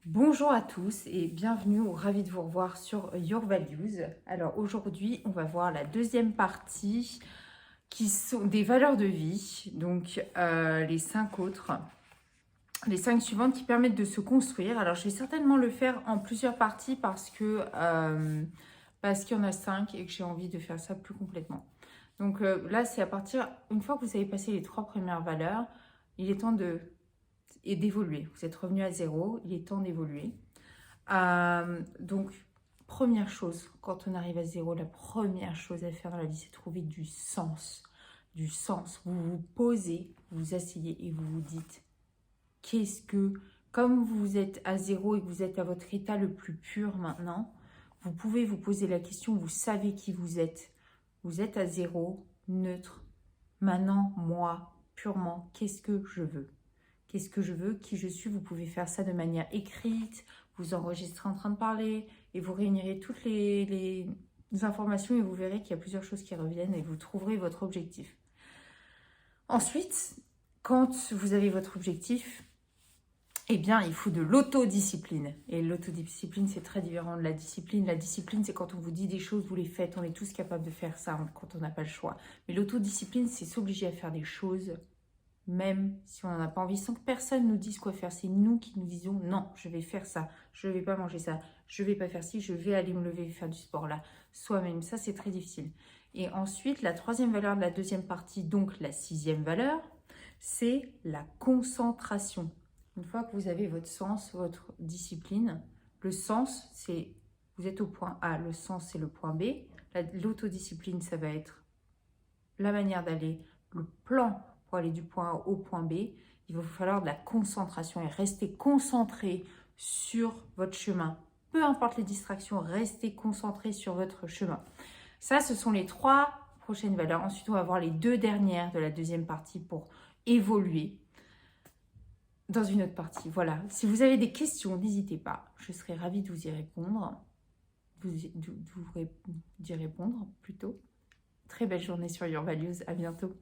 Bonjour à tous et bienvenue ou ravi de vous revoir sur Your Values. Alors aujourd'hui, on va voir la deuxième partie qui sont des valeurs de vie, donc les 5 autres, les 5 suivantes qui permettent de se construire. Alors je vais certainement le faire en plusieurs parties parce qu'il y en a 5 et que j'ai envie de faire ça plus complètement. Donc là, c'est à partir, une fois que vous avez passé les 3 premières valeurs, il est temps d'évoluer. Vous êtes revenu à zéro, il est temps d'évoluer. Donc, première chose, quand on arrive à zéro, la première chose à faire dans la vie, c'est trouver du sens. Du sens. Vous vous posez, vous vous asseyez et vous vous dites, comme vous êtes à zéro et que vous êtes à votre état le plus pur maintenant, vous pouvez vous poser la question, vous savez qui vous êtes. Vous êtes à zéro, neutre. Maintenant, moi, purement, qu'est-ce que je veux? Qu'est-ce que je veux, qui je suis? Vous pouvez faire ça de manière écrite, vous enregistrez en train de parler et vous réunirez toutes les informations et vous verrez qu'il y a plusieurs choses qui reviennent et vous trouverez votre objectif. Ensuite, quand vous avez votre objectif, eh bien, il faut de l'autodiscipline. Et l'autodiscipline, c'est très différent de la discipline. La discipline, c'est quand on vous dit des choses, vous les faites. On est tous capables de faire ça quand on n'a pas le choix. Mais l'autodiscipline, c'est s'obliger à faire des choses même si on n'en a pas envie, sans que personne nous dise quoi faire. C'est nous qui nous disons non, je vais faire ça, je ne vais pas manger ça, je ne vais pas faire ci, je vais aller me lever et faire du sport là, soi-même. Ça, c'est très difficile. Et ensuite, la troisième valeur de la deuxième partie, donc la sixième valeur, c'est la concentration. Une fois que vous avez votre sens, votre discipline, le sens, c'est vous êtes au point A, le sens, c'est le point B. L'autodiscipline, ça va être la manière d'aller, le plan pour aller du point A au point B. Il va vous falloir de la concentration et rester concentré sur votre chemin. Peu importe les distractions, restez concentré sur votre chemin. Ça, ce sont les 3 prochaines valeurs. Ensuite, on va voir les 2 dernières de la deuxième partie pour évoluer dans une autre partie. Voilà. Si vous avez des questions, n'hésitez pas. Je serai ravie de vous y répondre. D'y répondre plutôt. Très belle journée sur Your Values. À bientôt.